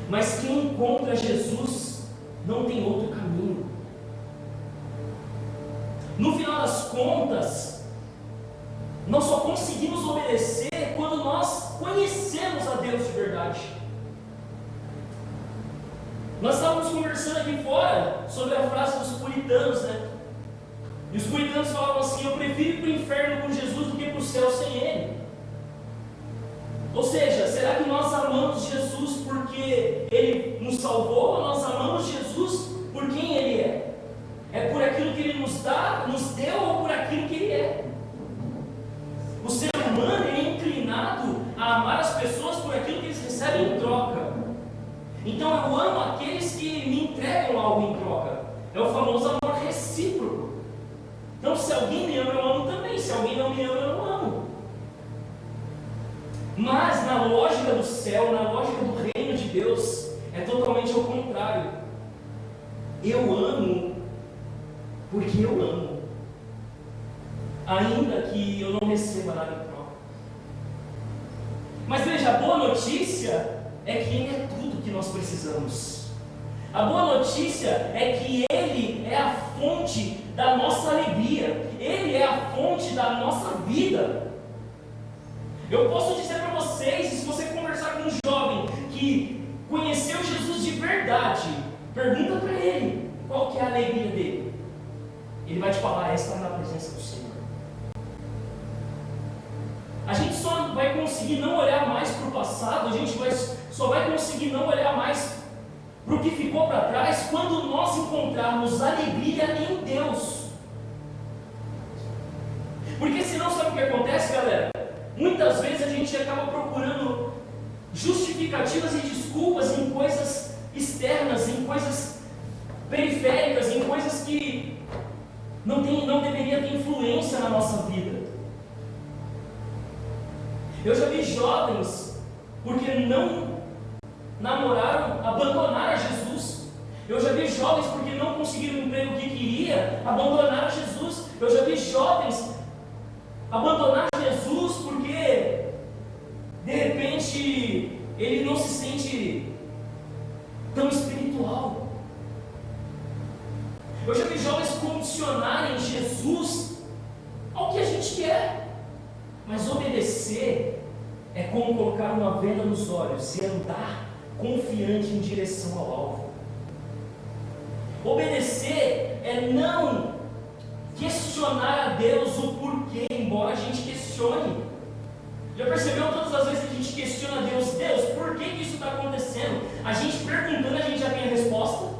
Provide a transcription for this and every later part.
Mas quem encontra Jesus não tem outro caminho. No final das contas, nós só conseguimos obedecer quando nós conhecemos a Deus de verdade. Nós estávamos conversando aqui fora sobre a frase dos puritanos, né? E os puritanos falavam assim: eu prefiro ir para o inferno com Jesus do que para o céu sem Ele. Ou seja, será que nós amamos Jesus porque Ele nos salvou? Ou nós amamos Jesus por quem Ele é? É por aquilo que Ele nos dá, nos deu, ou por aquilo que Ele é? O ser humano é inclinado a amar as pessoas por aquilo que eles recebem em troca. Então eu amo aqueles que me entregam algo em troca. É o famoso amor recíproco. Então se alguém me ama, eu amo também. Se alguém não me ama, eu não amo. Mas na lógica do céu, na lógica do reino de Deus, é totalmente ao contrário. Eu amo porque eu amo, ainda que eu não receba nada em troca. Mas veja, a boa notícia é que Ele é tudo que nós precisamos. A boa notícia é que Ele é a fonte da nossa alegria. Ele é a fonte da nossa vida. Eu posso dizer para vocês, se você conversar com um jovem que conheceu Jesus de verdade, pergunta para ele qual que é a alegria dele. Ele vai te falar: é estar na presença do Senhor. A gente só vai conseguir não olhar mais para o passado, a gente só vai conseguir não olhar mais para o que ficou para trás quando nós encontrarmos alegria em Deus. Porque senão, sabe o que acontece, galera? Muitas vezes a gente acaba procurando justificativas e desculpas em coisas externas, em coisas periféricas, em coisas que não deveria ter influência na nossa vida. Eu já vi jovens, porque não namoraram, abandonar a Jesus. Eu já vi jovens, porque não conseguiram o emprego que queria, abandonar a Jesus. Eu já vi jovens abandonar Jesus porque de repente ele não se sente tão espiritual. Eu já vi jovens condicionarem Jesus ao que a gente quer. Mas obedecer é como colocar uma venda nos olhos e andar confiante em direção ao alvo. Obedecer é não questionar a Deus o porquê, embora a gente questione. Já percebeu todas as vezes que a gente questiona a Deus: Deus, por que isso está acontecendo? A gente perguntando, a gente já tem a resposta.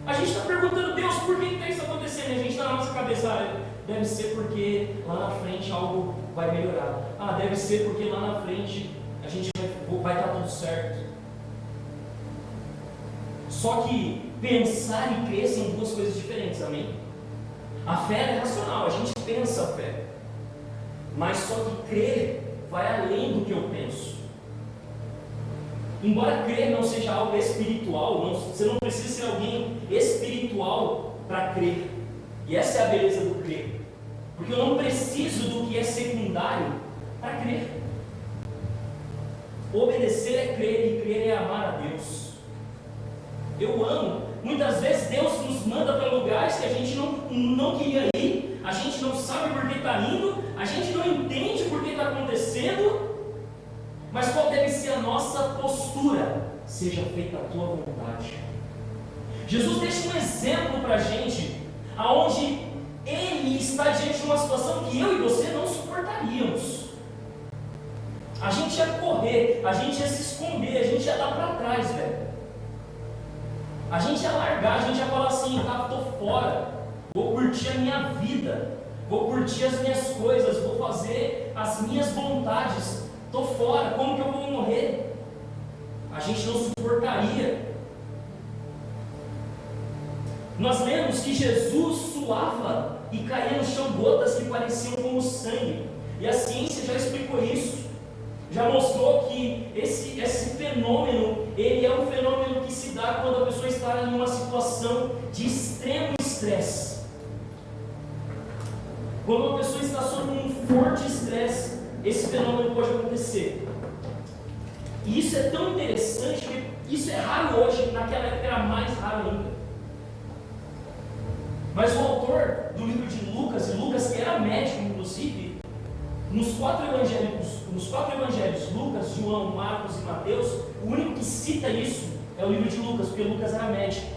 A gente está perguntando: Deus, por que está isso acontecendo? E a gente está na nossa cabeça: deve ser porque lá na frente algo vai melhorar. Deve ser porque lá na frente a gente vai estar tudo certo. Só que pensar e crer são duas coisas diferentes, amém? A fé é racional, a gente pensa a fé. Mas só que crer vai além do que eu penso. Embora crer não seja algo espiritual, você não precisa ser alguém espiritual para crer. E essa é a beleza do crer. Porque eu não preciso do que é secundário para crer. Obedecer é crer e crer é amar a Deus. Eu amo. Muitas vezes Deus nos manda para lugares que a gente não queria ir, a gente não sabe por que está indo, a gente não entende por que está acontecendo, mas qual deve ser a nossa postura? Seja feita a tua vontade. Jesus deixa um exemplo para a gente, aonde Ele está diante de uma situação que eu e você não suportaríamos. A gente ia correr, a gente ia se esconder, a gente ia dar para trás, velho. A gente ia largar, a gente ia falar assim: tô fora, vou curtir a minha vida, vou curtir as minhas coisas, vou fazer as minhas vontades, tô fora, como que eu vou morrer? A gente não suportaria. Nós lemos que Jesus suava e caía no chão gotas que pareciam como sangue, e a ciência já explicou isso. Já mostrou que esse fenômeno, ele é um fenômeno que se dá quando a pessoa está em uma situação de extremo estresse. Quando uma pessoa está sob um forte estresse, esse fenômeno pode acontecer. E isso é tão interessante, porque isso é raro hoje, naquela época era mais raro ainda. Mas o autor do livro de Lucas, e Lucas que era médico inclusive, nos quatro evangelhos, Lucas, João, Marcos e Mateus, o único que cita isso é o livro de Lucas, porque Lucas era médico.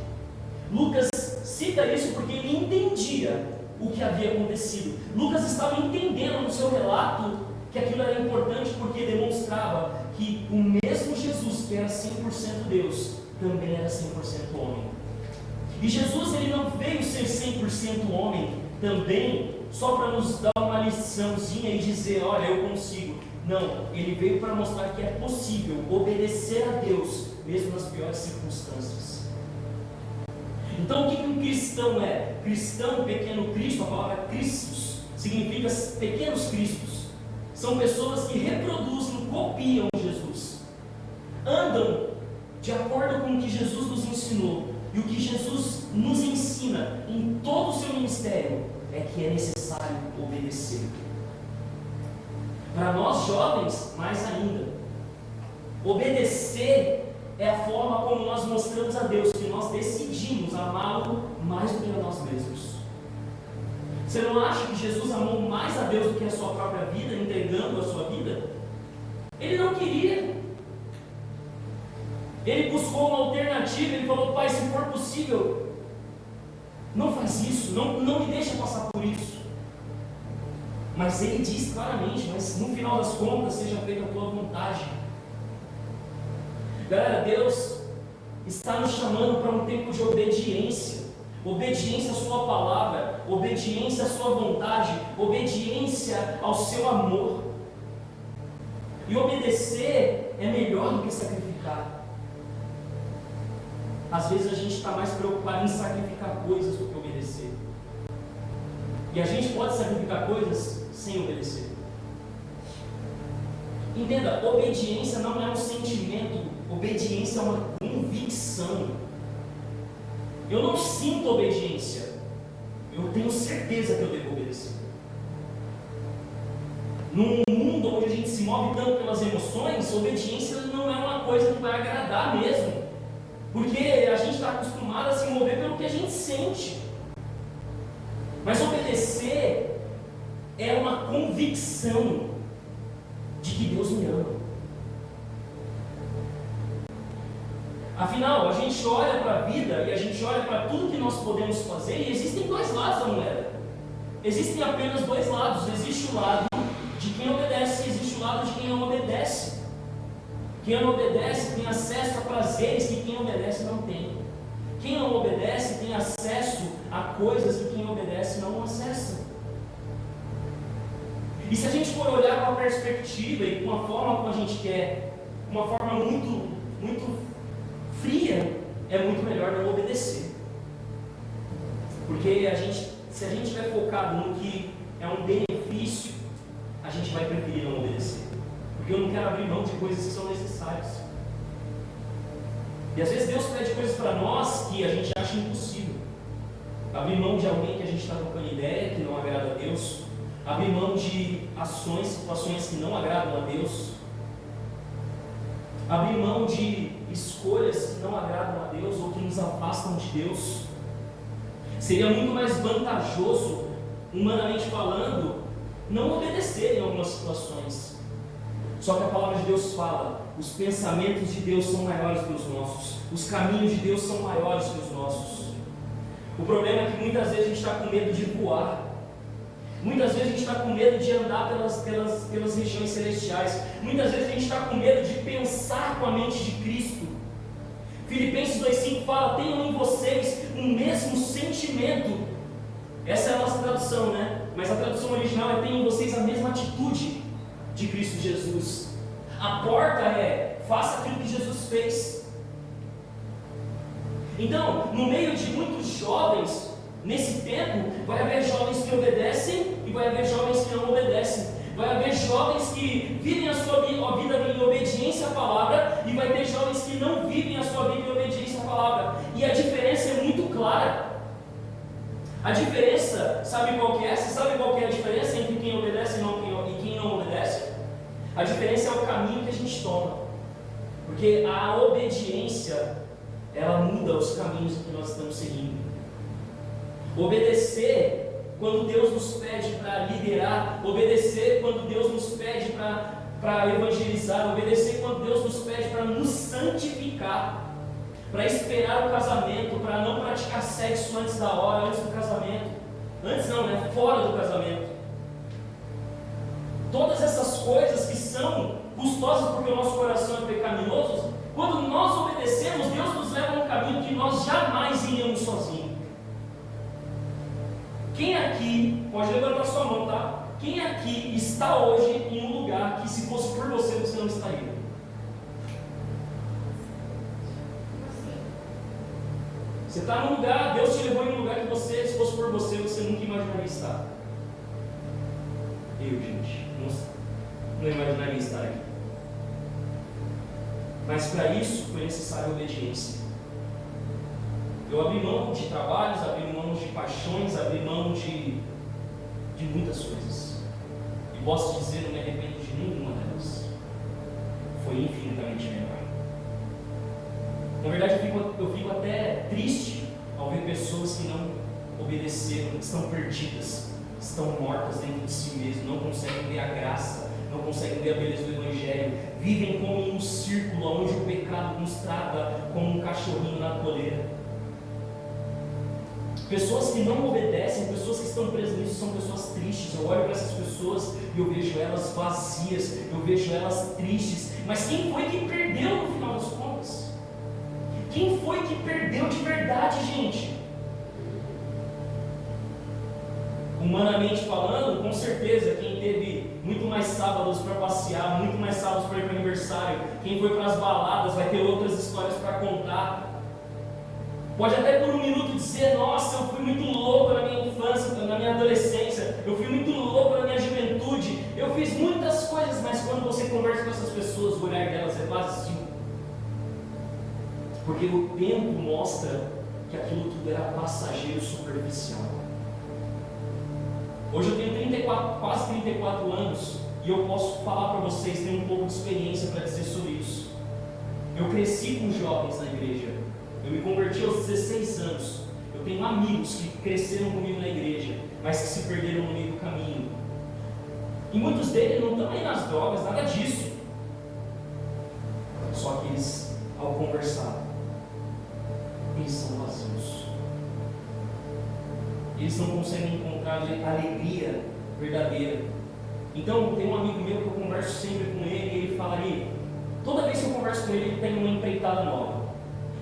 Lucas cita isso porque ele entendia o que havia acontecido. Lucas estava entendendo no seu relato que aquilo era importante, porque demonstrava que o mesmo Jesus, que era 100% Deus, também era 100% homem. E Jesus, ele não veio ser 100% homem também só para nos dar uma liçãozinha e dizer, olha, eu consigo. Não, ele veio para mostrar que é possível obedecer a Deus mesmo nas piores circunstâncias. Então o que um cristão é? Cristão, pequeno Cristo, a palavra Cristos significa pequenos Cristos. São pessoas que reproduzem, copiam Jesus, andam de acordo com o que Jesus nos ensinou. E o que Jesus nos ensina em todo o seu ministério é que é necessário obedecer. Para nós jovens, mais ainda, obedecer é a forma como nós mostramos a Deus que nós decidimos amá-lo mais do que a nós mesmos. Você não acha que Jesus amou mais a Deus do que a sua própria vida, entregando a sua vida? Ele não queria. Ele buscou uma alternativa, ele falou, Pai, se for possível, não faz isso, não me deixa passar por isso. Mas ele diz claramente, mas no final das contas, seja feita a tua vontade. Galera, Deus está nos chamando para um tempo de obediência. Obediência à sua palavra, obediência à sua vontade, obediência ao seu amor. E obedecer é melhor do que sacrificar. Às vezes a gente está mais preocupado em sacrificar coisas do que obedecer. E a gente pode sacrificar coisas sem obedecer. Entenda, obediência não é um sentimento, obediência é uma convicção. Eu não sinto obediência, eu tenho certeza que eu devo obedecer. Num mundo onde a gente se move tanto pelas emoções, obediência não é uma coisa que vai agradar mesmo. Porque a gente está acostumado a se mover pelo que a gente sente. Mas obedecer é uma convicção de que Deus me ama. Afinal, a gente olha para a vida e a gente olha para tudo que nós podemos fazer e existem dois lados da moeda. Existem apenas dois lados. Existe o lado de quem obedece e existe o lado de quem não obedece. Quem não obedece tem acesso a prazeres que quem obedece não tem. Quem não obedece tem acesso a coisas que quem obedece não acessa. E se a gente for olhar com a perspectiva e com a forma como a gente quer, uma forma muito fria, é muito melhor não obedecer. Porque se a gente estiver focado no que é um benefício, a gente vai preferir não obedecer. Porque eu não quero abrir mão de coisas que são necessárias. E às vezes Deus pede coisas para nós que a gente acha impossível. Abrir mão de alguém que a gente está trocando ideia, que não agrada a Deus. Abrir mão de ações, situações que não agradam a Deus. Abrir mão de escolhas que não agradam a Deus ou que nos afastam de Deus. Seria muito mais vantajoso, humanamente falando, não obedecer em algumas situações. Só que a palavra de Deus fala, os pensamentos de Deus são maiores que os nossos, os caminhos de Deus são maiores que os nossos. O problema é que muitas vezes a gente está com medo de voar, muitas vezes a gente está com medo de andar pelas regiões celestiais, muitas vezes a gente está com medo de pensar com a mente de Cristo. Filipenses 2,5 fala, tenham em vocês o mesmo sentimento. Essa é a nossa tradução, né? Mas a tradução original é, tenham em vocês a mesma atitude de Cristo Jesus. A porta é, faça aquilo que Jesus fez. Então, no meio de muitos jovens, nesse tempo, vai haver jovens que obedecem e vai haver jovens que não obedecem. Vai haver jovens que vivem a sua vida em obediência à palavra e vai ter jovens que não vivem a sua vida em obediência à palavra. E a diferença é muito clara. A diferença, sabe qual que é? Você sabe qual que é a diferença entre quem obedece e quem não obedece? A diferença é o caminho que a gente toma. Porque a obediência, ela muda os caminhos que nós estamos seguindo. Obedecer quando Deus nos pede para liderar, obedecer quando Deus nos pede para evangelizar, obedecer quando Deus nos pede para nos santificar, para esperar o casamento, para não praticar sexo antes da hora, antes do casamento. Antes não, né? Fora do casamento. Todas essas coisas que são custosas porque o nosso coração é pecaminoso, quando nós obedecemos, Deus nos leva a um caminho que nós jamais iríamos sozinhos. Quem aqui, pode levantar sua mão, tá? Quem aqui está hoje em um lugar que, se fosse por você, você não estaria? Você está num lugar, Deus te levou em um lugar que você, se fosse por você, você nunca imaginaria estar. Eu, gente, não imaginaria estar aqui. Mas para isso foi necessária obediência. Eu abri mão de trabalhos, abri mão de paixões, abri mão de muitas coisas. E posso dizer, não me arrependo de nenhuma delas. Foi infinitamente melhor. Na verdade, eu fico até triste ao ver pessoas que não obedeceram, estão perdidas, estão mortas dentro de si mesmas, não conseguem ver a graça, não conseguem ver a beleza do Evangelho, vivem como em um círculo onde o pecado nos trata como um cachorrinho na coleira. Pessoas que não obedecem, pessoas que estão presas nisso, são pessoas tristes. Eu olho para essas pessoas e eu vejo elas vazias, eu vejo elas tristes. Mas quem foi que perdeu no final das contas? Quem foi que perdeu de verdade, gente? Humanamente falando, com certeza, quem teve muito mais sábados para passear, muito mais sábados para ir para o aniversário, quem foi para as baladas, vai ter outras histórias para contar. Pode até por um minuto dizer, nossa, eu fui muito louco na minha infância, na minha adolescência, eu fui muito louco na minha juventude, eu fiz muitas coisas, mas quando você conversa com essas pessoas, o olhar delas é vazio. Porque o tempo mostra que aquilo tudo era passageiro, superficial. Hoje eu tenho quase 34 anos, e eu posso falar para vocês, tenho um pouco de experiência para dizer sobre isso. Eu cresci com jovens na igreja. Eu me converti aos 16 anos. Eu tenho amigos que cresceram comigo na igreja, mas que se perderam no meio do caminho. E muitos deles não estão aí nas drogas, nada disso. Só que eles, ao conversar, eles são vazios. Eles não conseguem encontrar alegria verdadeira. Então, tem um amigo meu que eu converso sempre com ele, e ele fala ali, toda vez que eu converso com ele, ele tem uma empreitada nova.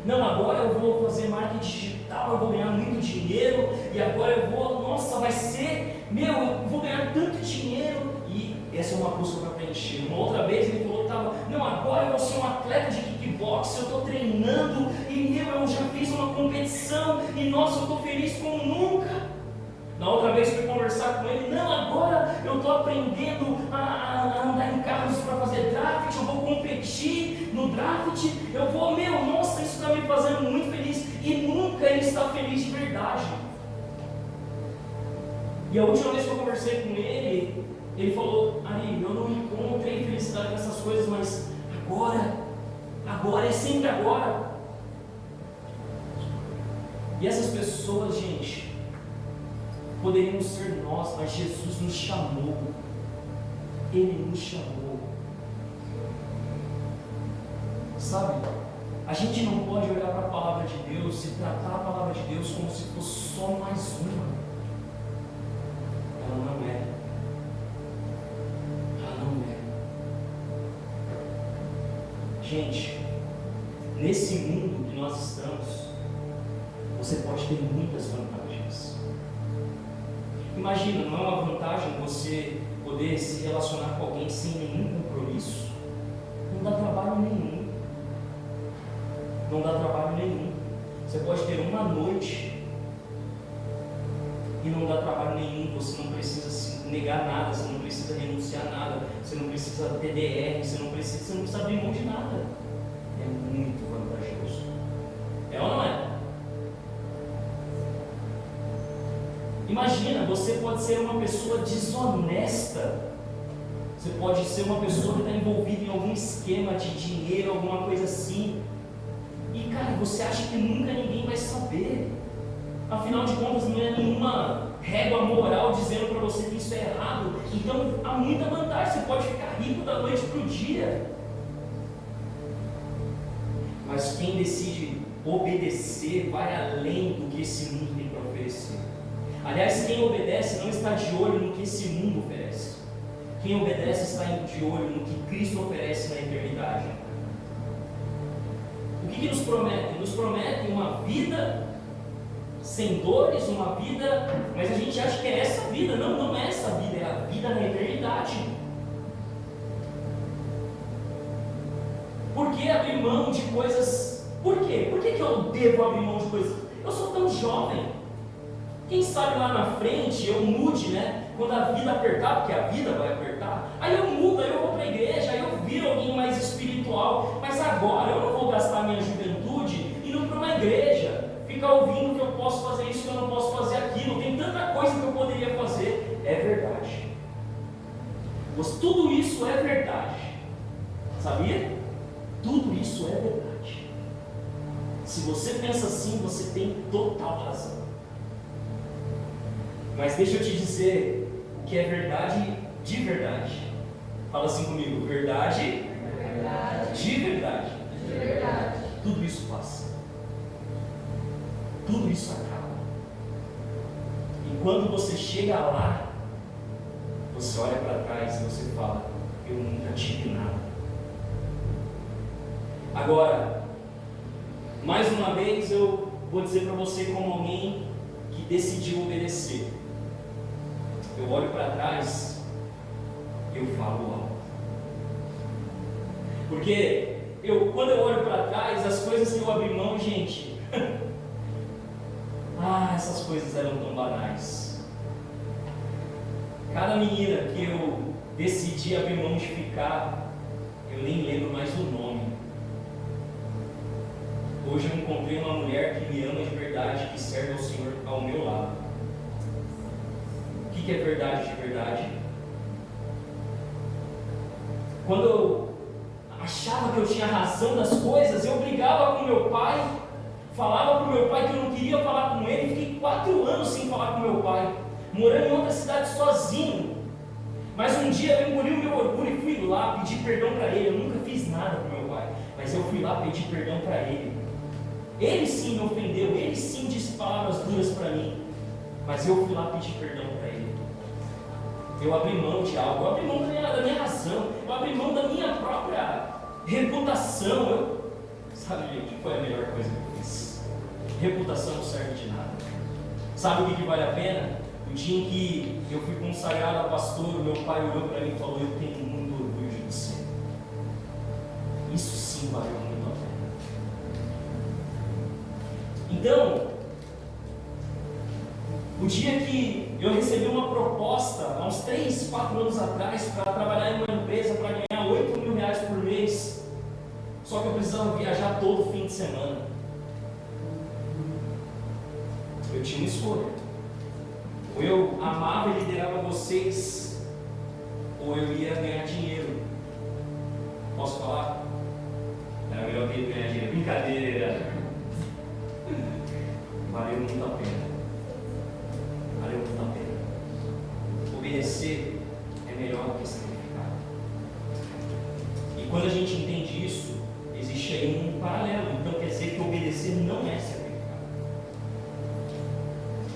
Não, agora eu vou fazer marketing digital, eu vou ganhar muito dinheiro, e agora eu vou, nossa, vai ser, eu vou ganhar tanto dinheiro, e essa é uma busca para preencher. Uma outra vez ele falou que estava, não, agora eu vou ser um atleta de kickbox, eu estou treinando, e eu já fiz uma competição, e nossa, eu estou feliz como nunca. Na outra vez fui conversar com ele, não, agora eu estou aprendendo a andar em carros para fazer draft, eu vou competir no draft, eu vou, nossa, isso está me fazendo muito feliz, e nunca ele está feliz de verdade. E a última vez que eu conversei com ele, ele falou, Ari, eu não encontrei felicidade nessas coisas, mas agora é sempre agora. E essas pessoas, gente, poderíamos ser nós, mas Jesus nos chamou. Ele nos chamou. Sabe? A gente não pode olhar para a palavra de Deus e tratar a palavra de Deus como se fosse só mais uma. Ela não é. Ela não é. Gente, nesse mundo que nós estamos, você pode ter muitas vantagens. Imagina, não é uma vantagem você poder se relacionar com alguém sem nenhum compromisso? Não dá trabalho nenhum. Não dá trabalho nenhum. Você pode ter uma noite e não dá trabalho nenhum. Você não precisa se negar nada, você não precisa renunciar a nada, você não precisa ter DR, você não precisa abrir mão de nada. É muito vantajoso. É ou não é? Imagina, você pode ser uma pessoa desonesta. Você pode ser uma pessoa que está envolvida em algum esquema de dinheiro, alguma coisa assim. E cara, você acha que nunca ninguém vai saber. Afinal de contas, não é nenhuma régua moral dizendo para você que isso é errado. Então há muita vantagem, você pode ficar rico da noite para o dia. Mas quem decide obedecer vai além do que esse mundo tem para oferecer. Aliás, quem obedece não está de olho no que esse mundo oferece. Quem obedece está de olho no que Cristo oferece na eternidade. O que nos promete? Nos promete uma vida sem dores, uma vida, mas a gente acha que é essa vida. Não, não é essa vida, é a vida na eternidade. Por que abrir mão de coisas? Por quê? Por que eu devo abrir mão de coisas? Eu sou tão jovem. Quem sabe lá na frente eu mude, né? Quando a vida apertar, porque a vida vai apertar, aí eu mudo, aí eu vou para a igreja, aí eu viro alguém mais espiritual. Mas agora eu não vou gastar minha juventude indo para uma igreja, ficar ouvindo que eu posso fazer isso, que eu não posso fazer aquilo. Tem tanta coisa que eu poderia fazer. É verdade. Mas tudo isso é verdade. Sabia? Tudo isso é verdade. Se você pensa assim, você tem total razão. Mas deixa eu te dizer o que é verdade de verdade. Fala assim comigo: verdade, de verdade. De verdade. Tudo isso passa. Tudo isso acaba. E quando você chega lá, você olha para trás e você fala: eu nunca tive nada. Agora, mais uma vez eu vou dizer para você como alguém que decidiu obedecer. Eu olho para trás e eu falo algo. Porque quando eu olho para trás, as coisas que eu abri mão, gente, essas coisas eram tão banais. Cada menina que eu decidi abrir mão de ficar, eu nem lembro mais o nome. Hoje eu encontrei uma mulher que me ama de verdade, que serve ao Senhor ao meu lado. O que é verdade de verdade? Quando eu achava que eu tinha razão das coisas, eu brigava com meu pai, falava para o meu pai que eu não queria falar com ele, fiquei 4 anos sem falar com meu pai, morando em outra cidade sozinho. Mas um dia eu engoli o meu orgulho e fui lá pedir perdão para ele. Eu nunca fiz nada para meu pai, mas eu fui lá pedir perdão para ele. Ele sim me ofendeu, ele sim disse palavras duras para mim, mas eu fui lá pedir perdão para ele. Eu abri mão de algo, eu abri mão da minha razão, eu abri mão da minha própria reputação. Sabe, gente, foi a melhor coisa que eu fiz. Reputação não serve de nada. Sabe o que vale a pena? O dia em que eu fui consagrado a pastor, o meu pai olhou para mim e falou: eu tenho muito orgulho de você. Isso sim valeu muito a pena. Então, o dia que eu recebi uma proposta, há uns 3, 4 anos atrás, para trabalhar em uma empresa para ganhar 8 mil reais por mês, só que eu precisava viajar todo fim de semana. Eu tinha uma escolha: ou eu amava e liderava vocês, ou eu ia ganhar dinheiro. Posso falar? Era melhor que ganhar dinheiro. Brincadeira. Valeu muito a pena. Valeu muito a pena. Obedecer é melhor do que sacrificar. E quando a gente entende isso, existe aí um paralelo. Então quer dizer que obedecer não é sacrificar.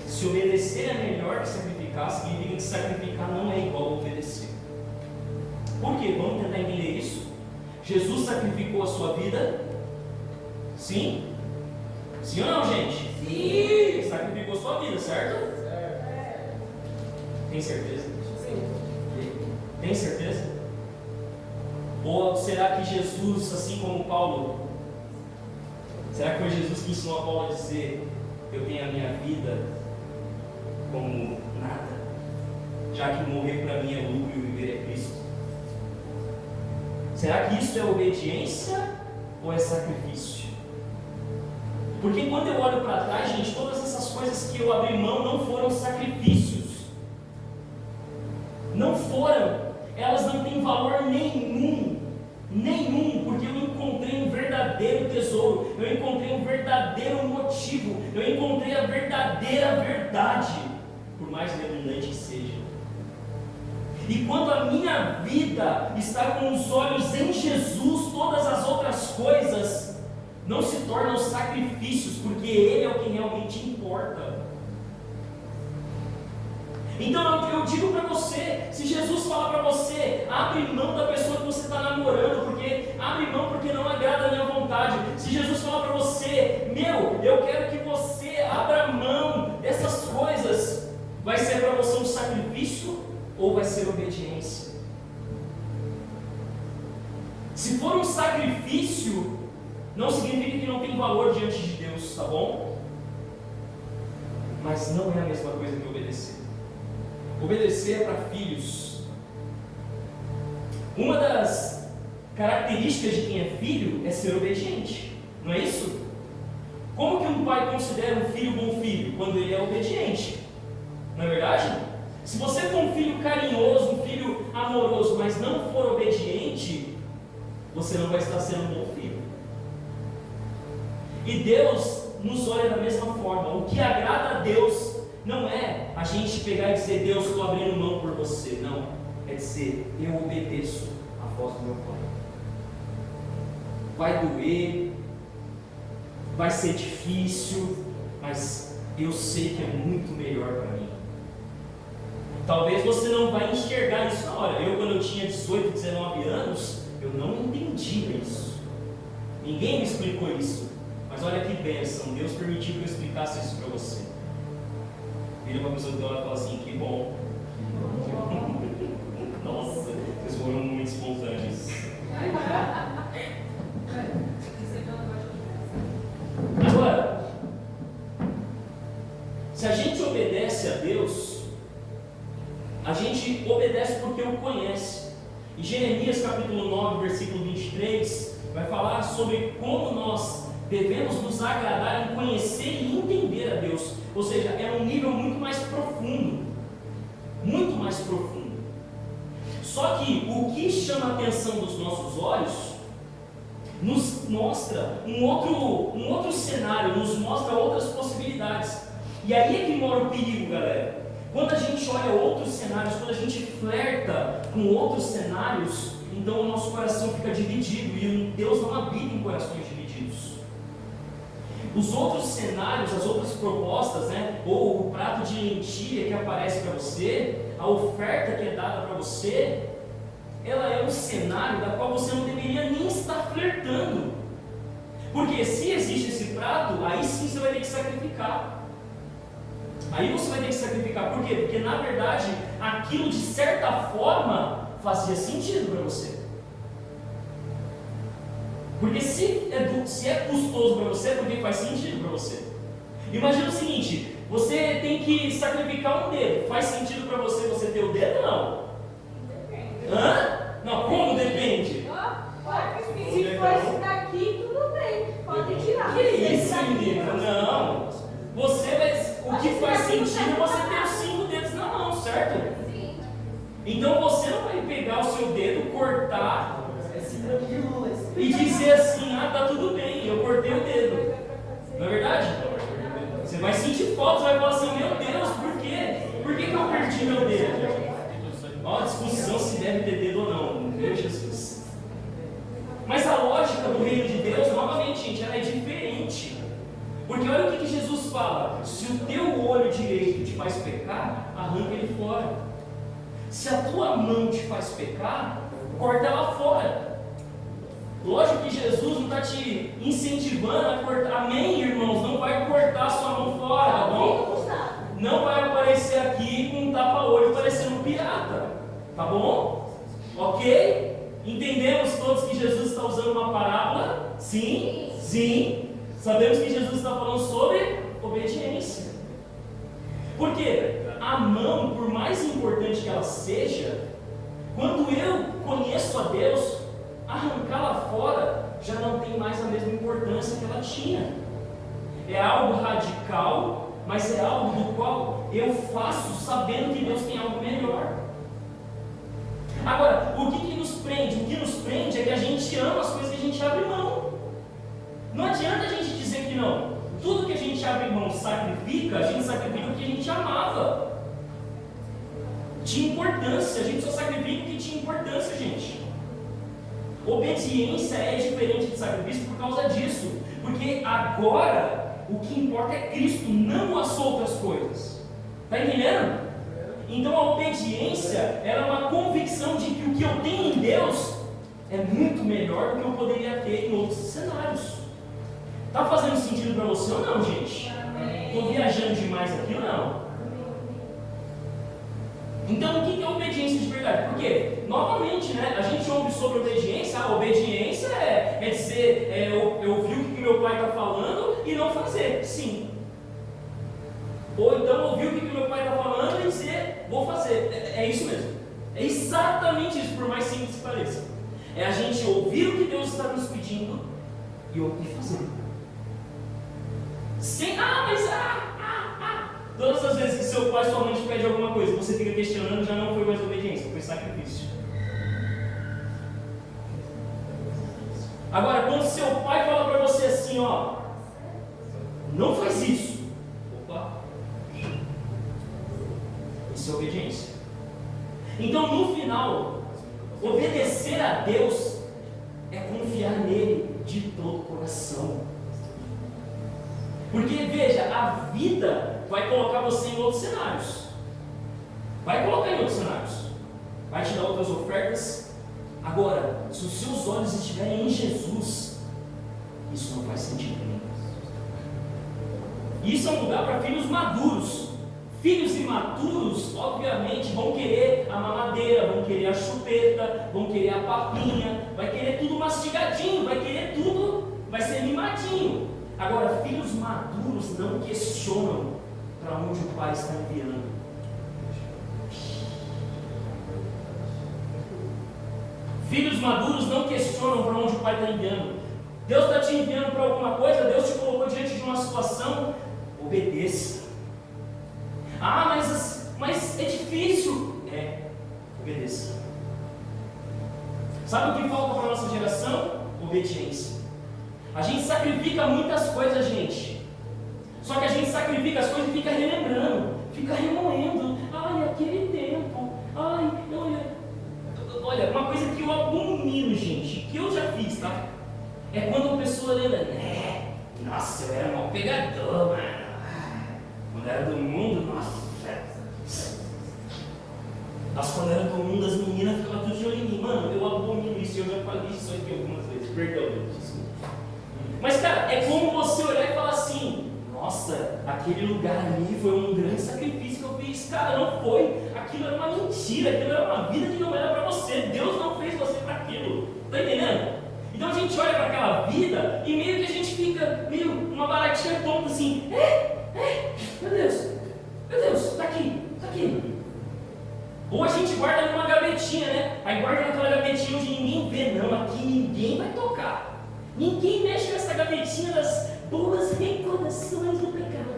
Se obedecer é melhor que sacrificar, significa que sacrificar não é igual a obedecer. Por quê? Vamos tentar entender isso? Jesus sacrificou a sua vida? Sim? Sim ou não, gente? Sim! Sacrificou a sua vida, certo? Certo. Tem certeza? Sim. Tem certeza? Ou será que Jesus, assim como Paulo, será que foi Jesus que ensinou a Paulo a dizer: eu tenho a minha vida como nada, já que morrer para mim é lucro e viver é Cristo? Será que isso é obediência ou é sacrifício? Porque quando eu olho para trás, gente, todas essas coisas que eu abri mão não foram sacrifícios. Não foram. elas não têm valor nenhum, porque eu encontrei um verdadeiro tesouro, eu encontrei um verdadeiro motivo, eu encontrei a verdadeira verdade, por mais redundante que seja. E quando a minha vida está com os olhos em Jesus, todas as outras coisas não se tornam sacrifícios, porque Ele é o que realmente importa. Então eu digo para você, se Jesus falar para você, abre mão da pessoa que você está namorando, porque abre mão porque não agrada a minha vontade. Se Jesus falar para você, eu quero que você abra mão dessas coisas, vai ser para você um sacrifício ou vai ser obediência? Se for um sacrifício, não significa que não tem valor diante de Deus, tá bom? Mas não é a mesma coisa que obedecer. Obedecer é para filhos. Uma das características de quem é filho é ser obediente, não é isso? Como que um pai considera um filho bom filho? Quando ele é obediente, não é verdade? Se você for um filho carinhoso, um filho amoroso, mas não for obediente, você não vai estar sendo um bom filho. E Deus nos olha da mesma forma. O que agrada a Deus não é a gente pegar e dizer, Deus, estou abrindo mão por você. Não, é dizer, eu obedeço a voz do meu Pai. Vai doer, vai ser difícil, mas eu sei que é muito melhor para mim. Talvez você não vai enxergar isso na hora. Eu, quando eu tinha 18, 19 anos, eu não entendia isso. Ninguém me explicou isso. Mas olha que bênção, Deus permitiu que eu explicasse isso para você. Vira uma pessoa que ela fala assim, que bom. Nossa, vocês foram muito espontâneos. Agora, se a gente obedece a Deus, a gente obedece porque o conhece. Em Jeremias capítulo 9, versículo 23, vai falar sobre como nós devemos nos agradar em conhecer e entender a Deus. Ou seja, é um nível muito mais profundo. Muito mais profundo. Só que o que chama a atenção dos nossos olhos nos mostra um outro cenário, nos mostra outras possibilidades. E aí é que mora o perigo, galera. Quando a gente olha outros cenários, quando a gente flerta com outros cenários, então o nosso coração fica dividido e Deus não habita em corações divididos. Os outros cenários, as outras propostas, ou o prato de lentilha que aparece para você, a oferta que é dada para você, ela é um cenário da qual você não deveria nem estar flertando. Porque se existe esse prato, aí sim você vai ter que sacrificar. Aí você vai ter que sacrificar. Por quê? Porque na verdade aquilo de certa forma fazia sentido para você. Porque se é custoso para você, é porque faz sentido para você. Imagina o seguinte, você tem que sacrificar um dedo. Faz sentido para você ter o dedo ou não? Depende. Hã? Não, como depende? Se fosse daqui, tudo bem. Pode tirar. Que isso, menino? Não. Você vai... O que faz sentido é você ter os 5 dedos na mão, certo? Sim. Então você não vai pegar o seu dedo, cortar e dizer assim, tá tudo bem, eu cortei o dedo. Não é verdade? Você vai sentir falta, você vai falar assim, meu Deus, por quê? Por que eu perdi meu dedo? Ó, a discussão se deve ter dedo ou não, meu Jesus. Mas a lógica do reino de Deus, novamente, gente, ela é diferente. Porque olha o que Jesus fala: se o teu olho direito te faz pecar, arranca ele fora. Se a tua mão te faz pecar, corta ela fora. Lógico que Jesus não está te incentivando a cortar. Amém, irmãos? Não vai cortar a sua mão fora, tá bom? Não vai aparecer aqui com um tapa-olho parecendo um pirata, tá bom? Ok? Entendemos todos que Jesus está usando uma parábola? Sim? Sim. Sabemos que Jesus está falando sobre obediência. Porque a mão, por mais importante que ela seja, quando eu conheço a Deus, arrancá-la fora já não tem mais a mesma importância que ela tinha. É algo radical, mas é algo do qual eu faço sabendo que Deus tem algo melhor. Agora, o que nos prende? O que nos prende é que a gente ama as coisas que a gente abre mão. Não adianta a gente dizer que não. Tudo que a gente abre mão sacrifica, a gente sacrifica o que a gente amava. Tinha importância, a gente só sacrifica o que tinha importância, gente. Obediência é diferente de sacrifício por causa disso. Porque agora o que importa é Cristo, não as outras coisas. Está entendendo? Então a obediência ela é uma convicção de que o que eu tenho em Deus é muito melhor do que eu poderia ter em outros cenários. Está fazendo sentido para você ou não, gente? Estou viajando demais aqui ou não? Então, o que é obediência de verdade? Porque, novamente, né, a gente ouve sobre obediência. A obediência é dizer, eu ouvir o que meu pai está falando e não fazer. Sim. Ou então ouvir o que meu pai está falando e dizer, vou fazer. É isso mesmo. É exatamente isso, por mais simples que pareça. É a gente ouvir o que Deus está nos pedindo e fazer. Sem, todas as vezes que seu pai ou sua mãe te pede alguma coisa, você fica questionando, já não foi mais obediência, foi sacrifício. Agora, quando seu pai fala para você assim, ó, não faz isso. Opa. Isso é obediência. Então, no final, obedecer a Deus é confiar nele de todo o coração. Porque, veja, a vida vai colocar você em outros cenários. Vai colocar em outros cenários. Vai te dar outras ofertas. Agora, se os seus olhos estiverem em Jesus, isso não faz sentido nenhum. Isso é um lugar para filhos maduros. Filhos imaturos, obviamente, vão querer a mamadeira, vão querer a chupeta, vão querer a papinha, vai querer tudo mastigadinho, vai querer tudo, vai ser mimadinho. Agora, filhos maduros não questionam para onde o pai está enviando. Filhos maduros não questionam para onde o pai está enviando. Deus está te enviando para alguma coisa, Deus te colocou diante de uma situação, obedeça. Mas é difícil. Obedeça. Sabe o que falta para a nossa geração? Obediência. A gente sacrifica muitas coisas, gente. Só que a gente sacrifica as coisas e fica relembrando, fica remoendo. Ai, aquele tempo. Ai, olha, uma coisa que eu abomino, gente, que eu já fiz, tá? É quando a pessoa lembra, nossa, eu era mal pegador, mano. Quando era do mundo, nossa. Quando era do mundo, as meninas ficavam tudo de olho em mim. Mano, eu abomino isso, eu já falei isso aqui algumas vezes. Perdão, desculpa. Mas, cara, é como você olhar e falar assim: nossa, aquele lugar ali foi um grande sacrifício que eu fiz. Cara, não foi. Aquilo era uma mentira, aquilo era uma vida que não era para você. Deus não fez você para aquilo. Tá entendendo? Então a gente olha para aquela vida e meio que a gente fica meio uma baratinha tonta assim: meu Deus, tá aqui. Ou a gente guarda numa gavetinha, né? Aí guarda naquela gavetinha onde ninguém vê. Não, aqui ninguém vai tocar. Ninguém mexe nessa gavetinha das boas recordações do pecado.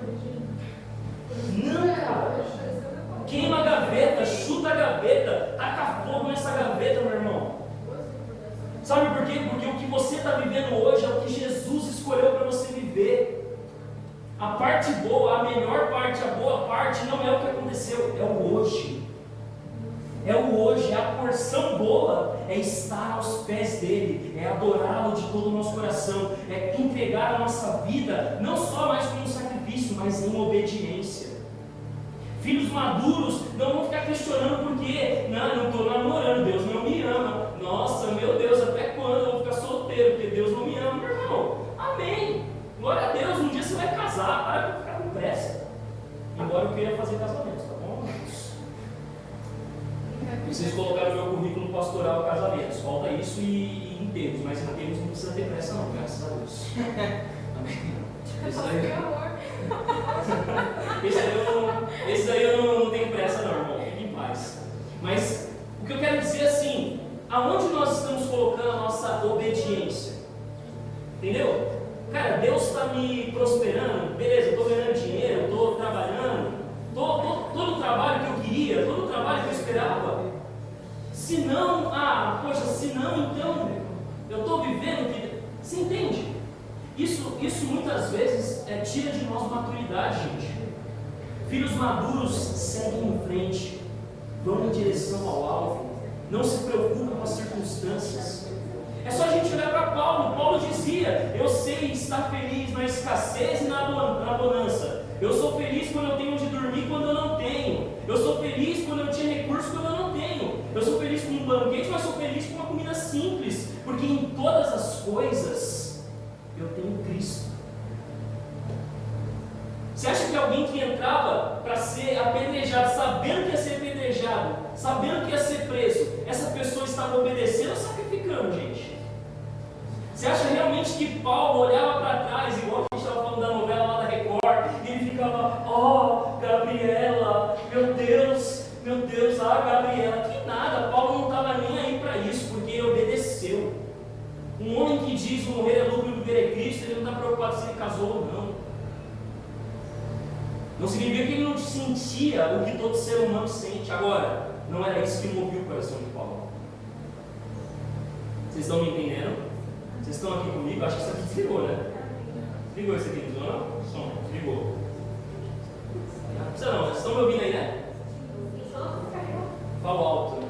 Não, cara. Queima a gaveta, chuta a gaveta, taca fogo nessa gaveta, meu irmão. Sabe por quê? Porque o que você está vivendo hoje é o que Jesus escolheu para você viver. A parte boa, a melhor parte, a boa parte não é o que aconteceu, é o hoje. É o hoje, é a porção boa, é estar aos pés dele, é adorá-lo de todo o nosso coração, é entregar a nossa vida, não só mais como um sacrifício, mas em obediência. Filhos maduros não vão ficar questionando porque, não estou namorando, Deus não me ama. Nossa, meu Deus, até quando eu vou ficar solteiro, porque Deus não me ama, meu irmão. Amém. Glória a Deus, um dia você vai casar, para de ficar com pressa. Embora eu queira fazer casamento, tá bom? Vocês colocaram no meu currículo pastoral casamentos. Falta isso e enterros, mas enterros não precisa ter pressa não, graças a Deus. Amém. Esse daí eu não tenho pressa não, irmão. Fique em paz. Mas o que eu quero dizer assim, aonde nós estamos colocando a nossa obediência? Entendeu? Cara, Deus está me prosperando, beleza, eu estou ganhando dinheiro, estou trabalhando, todo o trabalho que eu queria, todo o trabalho que eu esperava. Se não, poxa, se não, então eu estou vivendo que. Você entende? Isso muitas vezes tira de nós maturidade, gente. Filhos maduros seguem em frente, vão em direção ao alvo, não se preocupam com as circunstâncias. É só a gente olhar para Paulo. Paulo dizia: eu sei estar feliz na escassez e na bonança. Eu sou feliz quando eu tenho onde dormir, quando eu não tenho. Eu sou feliz quando eu tinha recursos, quando eu não tenho. Eu sou feliz com um banquete, mas sou feliz com uma comida simples, porque em todas as coisas eu tenho Cristo. Você acha que alguém que entrava para ser apedrejado, sabendo que ia ser apedrejado, sabendo que ia ser preso, essa pessoa estava obedecendo ou sacrificando, gente? Você acha realmente que Paulo olhava para trás, igual a gente estava falando da novela lá da Record, e ele ficava: ó, Gabriela, meu Deus, Gabriela, que nada, Paulo não estava nem aí para isso, porque ele obedeceu. Um homem que diz: o morrer é lucro e o viver é Cristo, ele não está preocupado se ele casou ou não. Não significa que ele não sentia o que todo ser humano sente. Agora, não era isso que movia o coração de Paulo. Vocês estão me entendendo? Vocês estão aqui comigo? Acho que isso aqui desligou, né? Desligou esse aqui, não desligou não? Som, desligou. Não precisa não, vocês estão me ouvindo aí, né? Falo alto, né?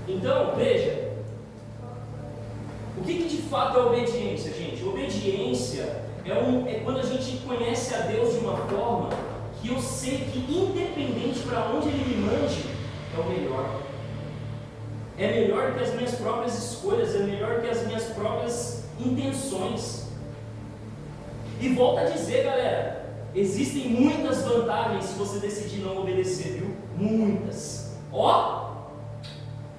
Então, veja. O que de fato é obediência, gente? Obediência é quando a gente conhece a Deus de uma forma que eu sei que, independente para onde Ele me mande, é o melhor. É melhor que as minhas próprias escolhas, é melhor que as minhas próprias intenções. E volto a dizer, galera, existem muitas vantagens se você decidir não obedecer, viu? Muitas.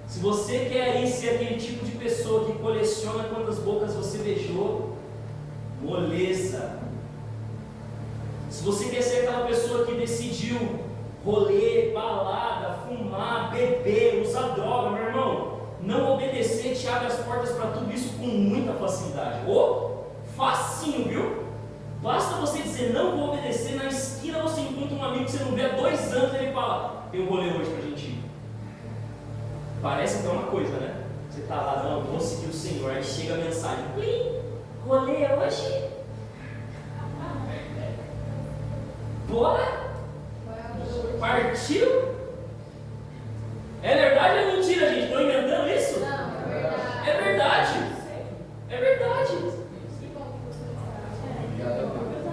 Se você quer aí ser aquele tipo de pessoa que coleciona quantas bocas você beijou, moleza. Se você quer ser aquela pessoa que decidiu rolê, balada, fumar, beber, usar droga, meu irmão, não obedecer te abre as portas para tudo isso com muita facilidade. Facinho, viu? Basta você dizer: não vou obedecer. Na esquina você encontra um amigo que você não vê há 2 anos, ele fala: tem um rolê hoje pra gente ir. Parece até uma coisa, né? Você tá lá: não, vou seguir o Senhor. Aí chega a mensagem: plim, rolê hoje? Bora? Partiu? É verdade ou é mentira, gente? Estou inventando isso? Não, é verdade. É verdade. É verdade.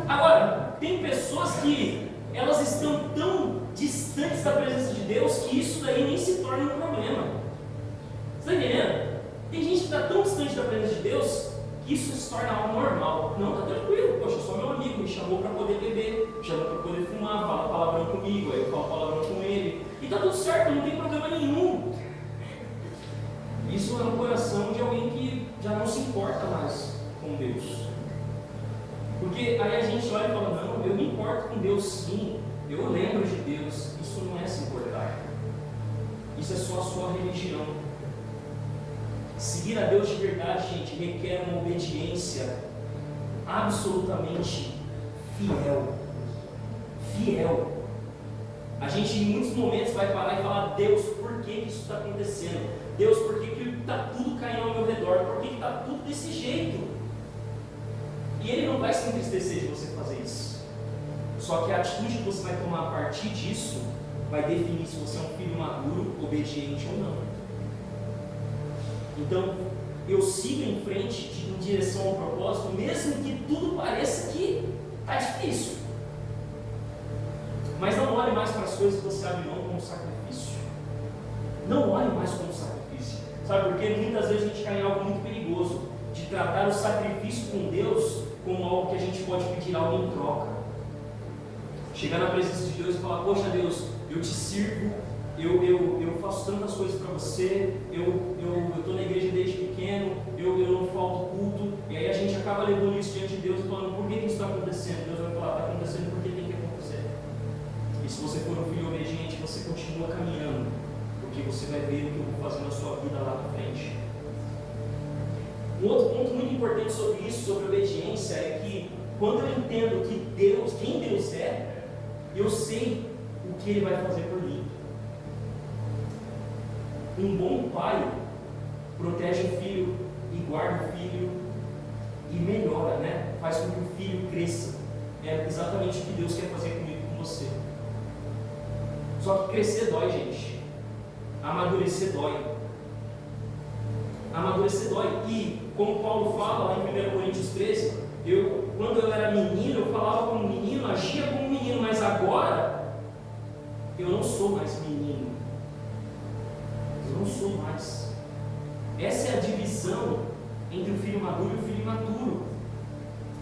Agora, tem pessoas que elas estão tão distantes da presença de Deus que isso daí nem se torna um problema. Você está entendendo? Tem gente que está tão distante da presença de Deus que isso se torna algo normal. Não, está tranquilo. Poxa, só meu amigo me chamou para poder beber, me chamou para poder fumar, fala palavrão comigo, aí eu falo palavrão com ele. E está tudo certo, não tem problema nenhum. Isso é um coração de alguém que já não se importa mais com Deus. Porque aí a gente olha e fala: não, eu me importo com Deus sim, eu lembro de Deus. Isso não é se importar. Isso é só a sua religião. Seguir a Deus de verdade, gente, requer uma obediência absolutamente fiel. A gente em muitos momentos vai parar e falar: Deus, por que isso está acontecendo? Deus, por que está tudo caindo ao meu redor? Por que está tudo desse jeito? E Ele não vai se entristecer de você fazer isso. Só que a atitude que você vai tomar a partir disso vai definir se você é um filho maduro, obediente ou não. Então, eu sigo em frente, em direção ao propósito, mesmo que tudo pareça que está difícil. Mas não olhe mais para as coisas que você abre mão como sacrifício. Não olhe mais como sacrifício. Sabe por quê? Muitas vezes a gente cai em algo muito perigoso, de tratar o sacrifício com Deus como algo que a gente pode pedir algo em troca. Chegar na presença de Deus e falar: poxa Deus, eu te sirvo, eu faço tantas coisas para você, eu estou na igreja desde pequeno, eu não falto culto. E aí a gente acaba levando isso diante de Deus e falando: por que isso está acontecendo? Deus vai falar: está acontecendo porque tem que acontecer. E se você for um filho obediente, você continua caminhando, porque você vai ver o que eu vou fazer na sua vida lá na frente. Um outro ponto muito importante sobre isso, sobre obediência, é que quando eu entendo que Deus, quem Deus é, eu sei o que Ele vai fazer por mim. Um bom pai protege o filho e guarda o filho e melhora, né? Faz com que o filho cresça. É exatamente o que Deus quer fazer comigo e com você. Só que crescer dói, gente. Amadurecer dói. Amadurecer dói. E como Paulo fala lá em 1 Coríntios 13, quando eu era menino, eu falava como menino, agia como menino, mas agora eu não sou mais menino. Eu não sou mais. Essa é a divisão entre o filho maduro e o filho imaturo.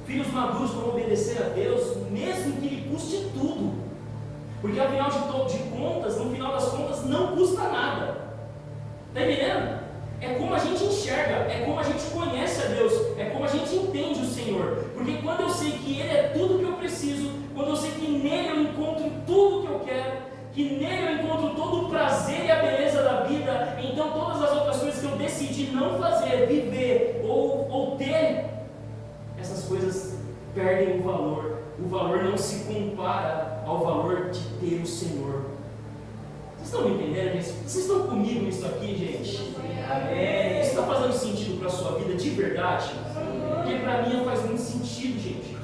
Filhos maduros vão obedecer a Deus, mesmo que lhe custe tudo. Porque afinal de contas, no final das contas, não custa nada. Está entendendo? É como a gente enxerga, é como a gente conhece a Deus, é como a gente entende o Senhor. Porque quando eu sei que Ele é tudo que eu preciso, quando eu sei que nele eu encontro tudo que eu quero, que nele eu encontro todo o prazer e a beleza da vida, então todas as outras coisas que eu decidi não fazer, viver ou ter, essas coisas perdem o valor. O valor não se compara ao valor de ter o Senhor. Vocês estão me entendendo isso? Vocês estão comigo nisso aqui, gente? Amém. Isso está fazendo sentido para a sua vida de verdade? Porque para mim faz muito sentido, gente.